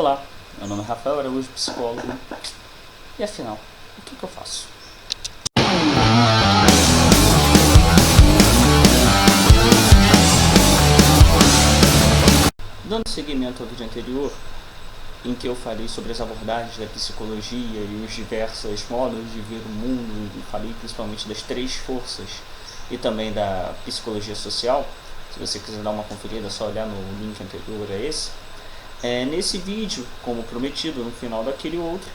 Olá, meu nome é Rafael Araújo, psicólogo. E afinal, o que eu faço? Dando seguimento ao vídeo anterior, em que eu falei sobre as abordagens da psicologia e os diversos modos de ver o mundo, e falei principalmente das 3 forças e também da psicologia social. Se você quiser dar uma conferida, é só olhar no link anterior a esse. Nesse vídeo, como prometido, no final daquele outro,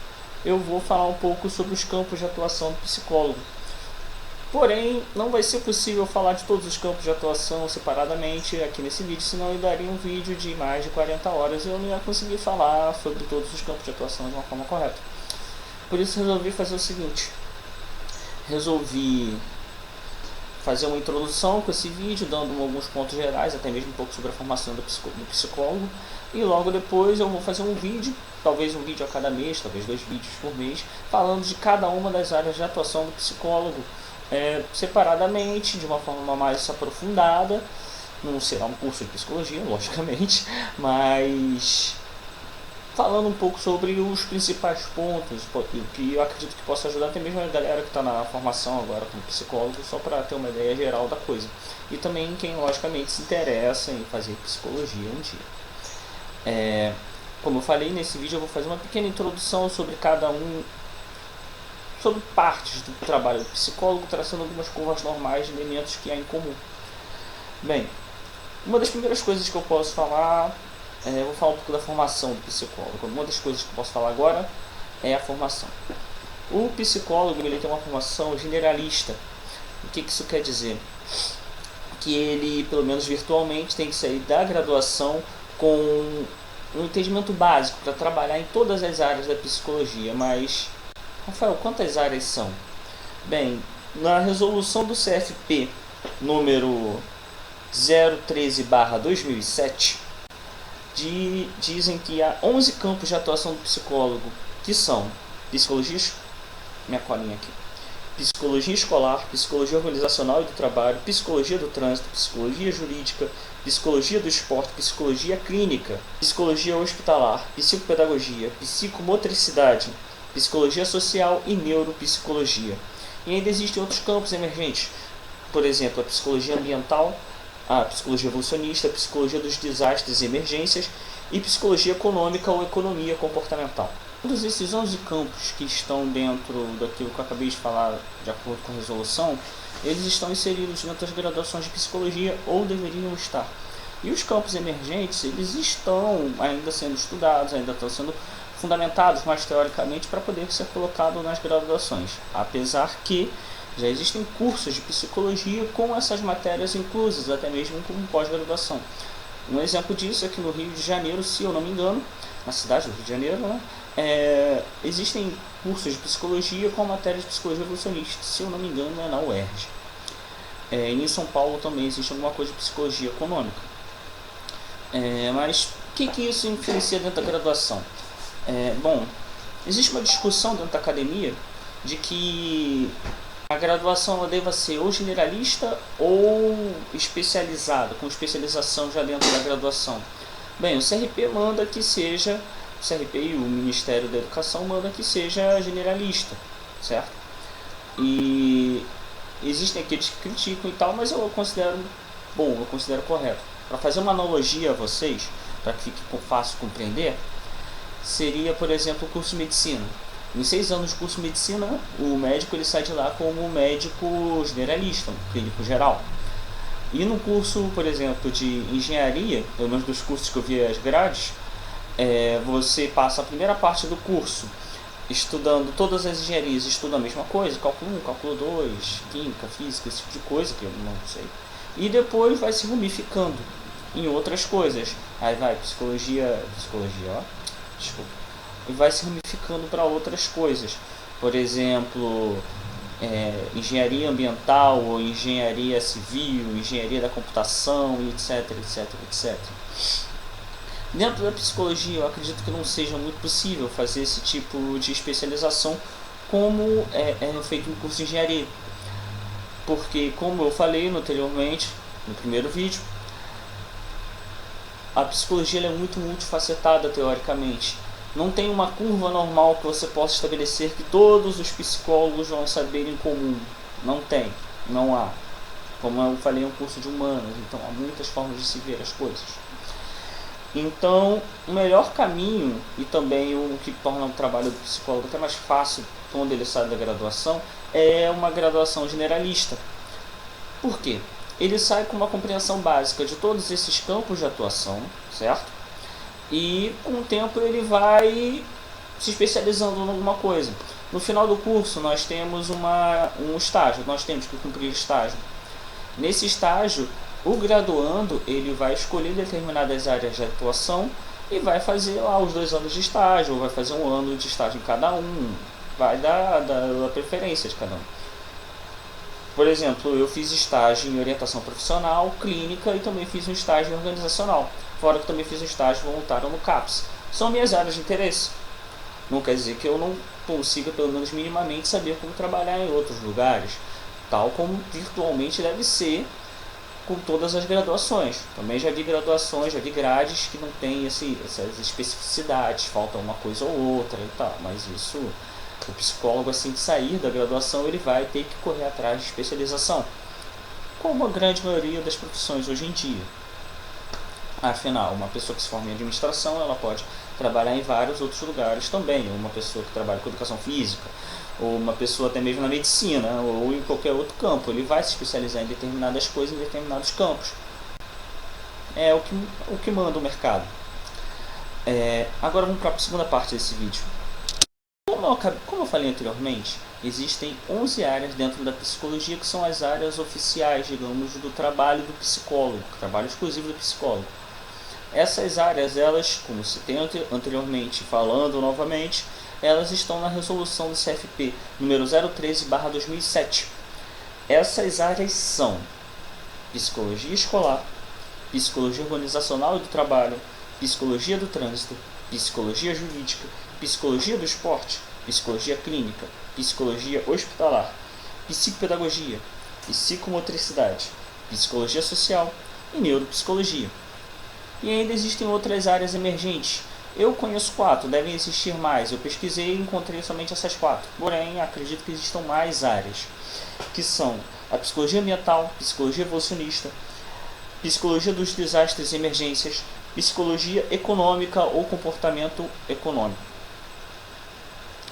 eu vou falar um pouco sobre os campos de atuação do psicólogo. Porém, não vai ser possível falar de todos os campos de atuação separadamente aqui nesse vídeo, senão eu daria um vídeo de mais de 40 horas e eu não ia conseguir falar sobre todos os campos de atuação de uma forma correta. Por isso resolvi fazer o seguinte: resolvi fazer uma introdução com esse vídeo, dando alguns pontos gerais, até mesmo um pouco sobre a formação do psicólogo, e logo depois eu vou fazer um vídeo, talvez um vídeo a cada mês, talvez 2 vídeos por mês, falando de cada uma das áreas de atuação do psicólogo, separadamente, de uma forma mais aprofundada. Não será um curso de psicologia, logicamente, mas falando um pouco sobre os principais pontos, que eu acredito que possa ajudar até mesmo a galera que está na formação agora como psicólogo, só para ter uma ideia geral da coisa. E também quem logicamente se interessa em fazer psicologia um dia. Como eu falei, nesse vídeo eu vou fazer uma pequena introdução sobre cada um, sobre partes do trabalho do psicólogo, traçando algumas curvas normais de elementos que há em comum. Bem, uma das primeiras coisas que eu posso falar, eu vou falar um pouco da formação do psicólogo. Uma das coisas que eu posso falar agora é a formação. O psicólogo ele tem uma formação generalista. O que isso quer dizer? Que ele, pelo menos virtualmente, tem que sair da graduação com um entendimento básico para trabalhar em todas as áreas da psicologia. Mas, Rafael, quantas áreas são? Bem, na resolução do CFP número 013/2007, dizem que há 11 campos de atuação do psicólogo, que são psicologia, minha colinha aqui, psicologia escolar, psicologia organizacional e do trabalho, psicologia do trânsito, psicologia jurídica, psicologia do esporte, psicologia clínica, psicologia hospitalar, psicopedagogia, psicomotricidade, psicologia social e neuropsicologia. E ainda existem outros campos emergentes, por exemplo, a psicologia ambiental, a psicologia evolucionista, a psicologia dos desastres e emergências e psicologia econômica ou economia comportamental. Todos esses 11 campos que estão dentro daquilo que eu acabei de falar, de acordo com a resolução, eles estão inseridos dentro das graduações de psicologia ou deveriam estar. E os campos emergentes, eles estão ainda sendo estudados, ainda estão sendo fundamentados mais teoricamente para poder ser colocado nas graduações, apesar que já existem cursos de psicologia com essas matérias inclusas, até mesmo como pós-graduação. Um exemplo disso é que no Rio de Janeiro, se eu não me engano, na cidade do Rio de Janeiro, existem cursos de psicologia com matérias de psicologia evolucionista, se eu não me engano é na UERJ. E em São Paulo também existe alguma coisa de psicologia econômica. Mas o que isso influencia dentro da graduação? Bom, existe uma discussão dentro da academia de que a graduação ela deva ser ou generalista ou especializada, com especialização já dentro da graduação. Bem, o CRP manda que seja, o CRP e o Ministério da Educação manda que seja generalista, certo? E existem aqueles que criticam e tal, mas eu considero bom, eu considero correto. Para fazer uma analogia a vocês, para que fique fácil compreender, seria, por exemplo, o curso de medicina. Em 6 anos de curso de medicina, o médico ele sai de lá como médico generalista, clínico geral. E no curso, por exemplo, de engenharia, pelo menos dos cursos que eu vi as grades, você passa a primeira parte do curso estudando todas as engenharias, estuda a mesma coisa, cálculo 1, cálculo 2, química, física, esse tipo de coisa, que eu não sei. E depois vai se ramificando em outras coisas. Aí vai e vai se ramificando para outras coisas. Por exemplo, engenharia ambiental, ou engenharia civil, engenharia da computação, etc, etc, etc. Dentro da psicologia, eu acredito que não seja muito possível fazer esse tipo de especialização como é feito no curso de engenharia. Porque, como eu falei anteriormente, no primeiro vídeo, a psicologia ela é muito multifacetada teoricamente. Não tem uma curva normal que você possa estabelecer que todos os psicólogos vão saber em comum. Não tem, não há. Como eu falei, é um curso de humanas, então há muitas formas de se ver as coisas. Então, o melhor caminho, e também o que torna o trabalho do psicólogo até mais fácil quando ele sai da graduação, é uma graduação generalista. Por quê? Ele sai com uma compreensão básica de todos esses campos de atuação, certo? E com o tempo ele vai se especializando em alguma coisa. No final do curso nós temos um estágio, nós temos que cumprir estágio. Nesse estágio, o graduando ele vai escolher determinadas áreas de atuação e vai fazer lá os 2 anos de estágio, ou vai fazer 1 ano de estágio em cada um, vai dar a preferência de cada um. Por exemplo, eu fiz estágio em orientação profissional, clínica e também fiz um estágio organizacional. Fora que também fiz um estágio voluntário no CAPS. São minhas áreas de interesse. Não quer dizer que eu não consiga, pelo menos minimamente, saber como trabalhar em outros lugares. Tal como virtualmente deve ser com todas as graduações. Também já vi graduações, já vi grades que não tem essas especificidades, falta uma coisa ou outra e tal. Mas isso, o psicólogo, assim que sair da graduação, ele vai ter que correr atrás de especialização, como a grande maioria das profissões hoje em dia. Afinal, uma pessoa que se forma em administração, ela pode trabalhar em vários outros lugares também. Uma pessoa que trabalha com educação física, ou uma pessoa até mesmo na medicina, ou em qualquer outro campo. Ele vai se especializar em determinadas coisas, em determinados campos. É o que manda o mercado. Agora vamos para a segunda parte desse vídeo. Como eu falei anteriormente, existem 11 áreas dentro da psicologia que são as áreas oficiais, digamos, do trabalho do psicólogo, trabalho exclusivo do psicólogo. Essas áreas, elas, como citei anteriormente, falando novamente, elas estão na resolução do CFP número 013/2007. Essas áreas são psicologia escolar, psicologia organizacional e do trabalho, psicologia do trânsito, psicologia jurídica, psicologia do esporte, psicologia clínica, psicologia hospitalar, psicopedagogia, psicomotricidade, psicologia social e neuropsicologia. E ainda existem outras áreas emergentes. Eu conheço 4, devem existir mais. Eu pesquisei e encontrei somente essas 4. Porém, acredito que existam mais áreas, que são a psicologia ambiental, psicologia evolucionista, psicologia dos desastres e emergências, psicologia econômica ou comportamento econômico,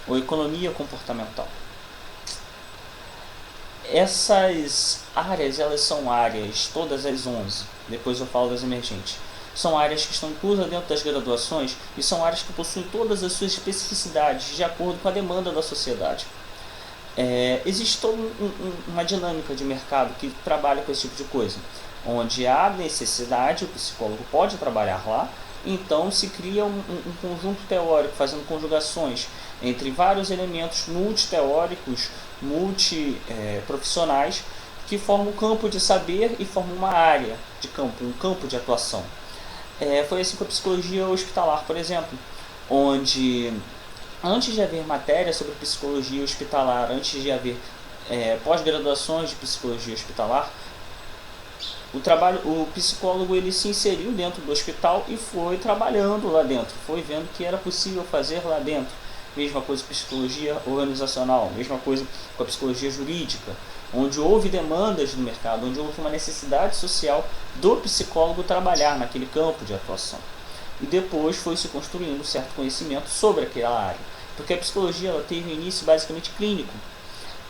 ou economia comportamental. Essas áreas, elas são áreas, todas as 11, depois eu falo das emergentes, são áreas que estão inclusas dentro das graduações e são áreas que possuem todas as suas especificidades de acordo com a demanda da sociedade. Existe toda uma dinâmica de mercado que trabalha com esse tipo de coisa, onde há necessidade, o psicólogo pode trabalhar lá, então se cria um conjunto teórico, fazendo conjugações entre vários elementos multiteóricos, multiprofissionais, que formam um campo de saber e formam uma área de campo, um campo de atuação. Foi assim com a psicologia hospitalar, por exemplo, onde antes de haver matéria sobre psicologia hospitalar, antes de haver pós-graduações de psicologia hospitalar, o psicólogo ele se inseriu dentro do hospital e foi trabalhando lá dentro, foi vendo que era possível fazer lá dentro. Mesma coisa com a psicologia organizacional, mesma coisa com a psicologia jurídica, onde houve demandas no mercado, onde houve uma necessidade social do psicólogo trabalhar naquele campo de atuação. E depois foi se construindo um certo conhecimento sobre aquela área, porque a psicologia ela teve um início basicamente clínico,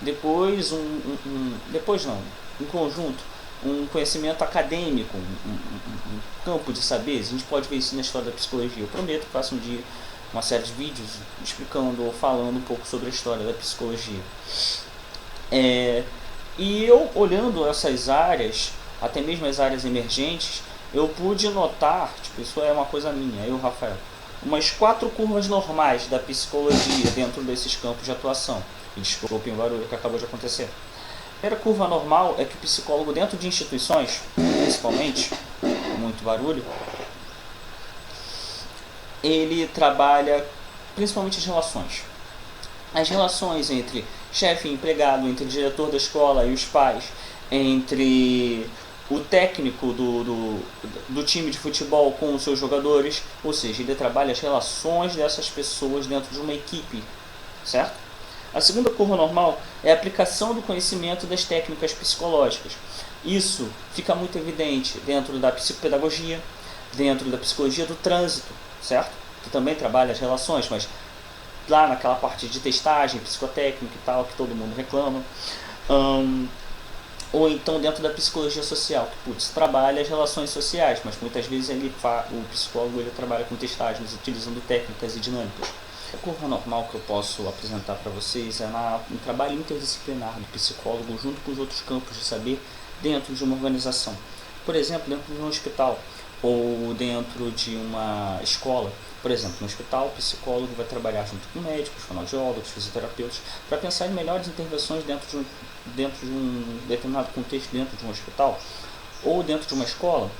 depois em conjunto, um conhecimento acadêmico, um campo de saberes. A gente pode ver isso na história da psicologia. Eu prometo que faço um dia uma série de vídeos explicando ou falando um pouco sobre a história da psicologia. E eu, olhando essas áreas, até mesmo as áreas emergentes, eu pude notar, isso é uma coisa minha, eu, Rafael, umas 4 curvas normais da psicologia dentro desses campos de atuação. E desculpem o barulho que acabou de acontecer. A primeira curva normal é que o psicólogo dentro de instituições, principalmente, muito barulho, ele trabalha principalmente as relações. As relações entre chefe e empregado, entre o diretor da escola e os pais, entre o técnico do time de futebol com os seus jogadores, ou seja, ele trabalha as relações dessas pessoas dentro de uma equipe, certo? A segunda curva normal é a aplicação do conhecimento das técnicas psicológicas. Isso fica muito evidente dentro da psicopedagogia, dentro da psicologia do trânsito, certo? Que também trabalha as relações, mas lá naquela parte de testagem, psicotécnica e tal, que todo mundo reclama. Ou então dentro da psicologia social, que trabalha as relações sociais, mas muitas vezes o psicólogo ele trabalha com testagens, utilizando técnicas e dinâmicas. A curva normal que eu posso apresentar para vocês é um trabalho interdisciplinar do psicólogo junto com os outros campos de saber dentro de uma organização. Por exemplo, dentro de um hospital ou dentro de uma escola. Por exemplo, no hospital, o psicólogo vai trabalhar junto com médicos, fonoaudiólogos, fisioterapeutas, para pensar em melhores intervenções dentro de um determinado contexto, dentro de um hospital ou dentro de uma escola,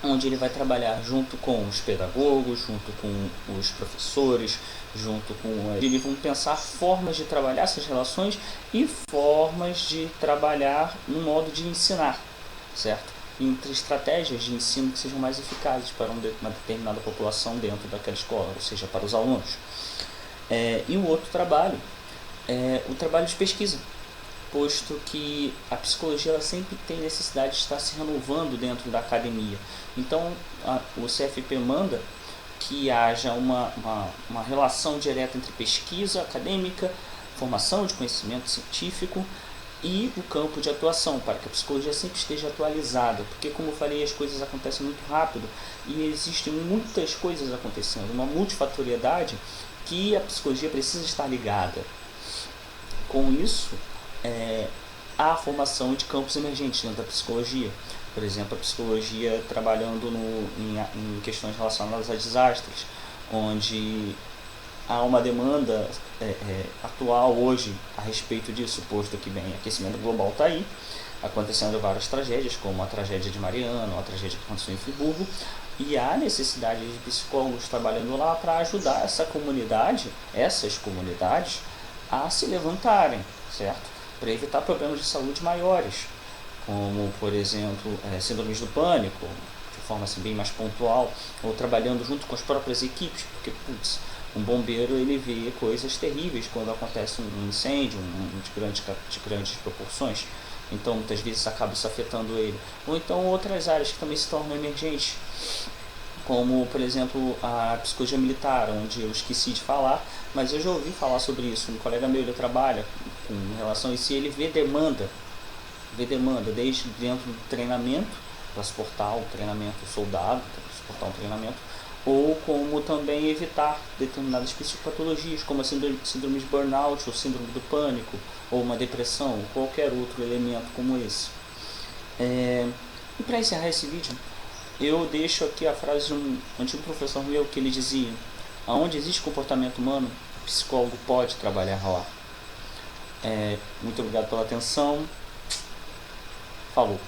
onde ele vai trabalhar junto com os pedagogos, junto com os professores, junto com eles vão pensar formas de trabalhar essas relações e formas de trabalhar um modo de ensinar, certo? Entre estratégias de ensino que sejam mais eficazes para uma determinada população dentro daquela escola, ou seja, para os alunos. E o outro trabalho é o trabalho de pesquisa, posto que a psicologia ela sempre tem necessidade de estar se renovando dentro da academia. Então, o CFP manda que haja uma relação direta entre pesquisa acadêmica, formação de conhecimento científico e o campo de atuação, para que a psicologia sempre esteja atualizada, porque, como eu falei, as coisas acontecem muito rápido e existem muitas coisas acontecendo, uma multifatoriedade que a psicologia precisa estar ligada. Com isso, há a formação de campos emergentes dentro da psicologia. Por exemplo, a psicologia trabalhando em questões relacionadas a desastres, onde há uma demanda atual hoje a respeito disso, posto que bem, aquecimento global está aí, acontecendo várias tragédias, como a tragédia de Mariana, a tragédia que aconteceu em Friburgo, e há necessidade de psicólogos trabalhando lá para ajudar essas comunidades a se levantarem, certo? Para evitar problemas de saúde maiores, como, por exemplo, síndromes do pânico, de forma assim, bem mais pontual, ou trabalhando junto com as próprias equipes, porque, um bombeiro ele vê coisas terríveis quando acontece um incêndio de grandes proporções, então muitas vezes acaba isso afetando ele. Ou então outras áreas que também se tornam emergentes, como, por exemplo, a psicologia militar, onde eu esqueci de falar, mas eu já ouvi falar sobre isso. Um colega meu ele trabalha com relação a isso e ele vê demanda desde dentro do treinamento, para suportar o treinamento soldado, suportar um treinamento, ou como também evitar determinadas psicopatologias, como a síndrome de burnout, ou síndrome do pânico, ou uma depressão, ou qualquer outro elemento como esse. E para encerrar esse vídeo, eu deixo aqui a frase de um antigo professor meu que ele dizia: aonde existe comportamento humano, o psicólogo pode trabalhar lá. Muito obrigado pela atenção. Falou.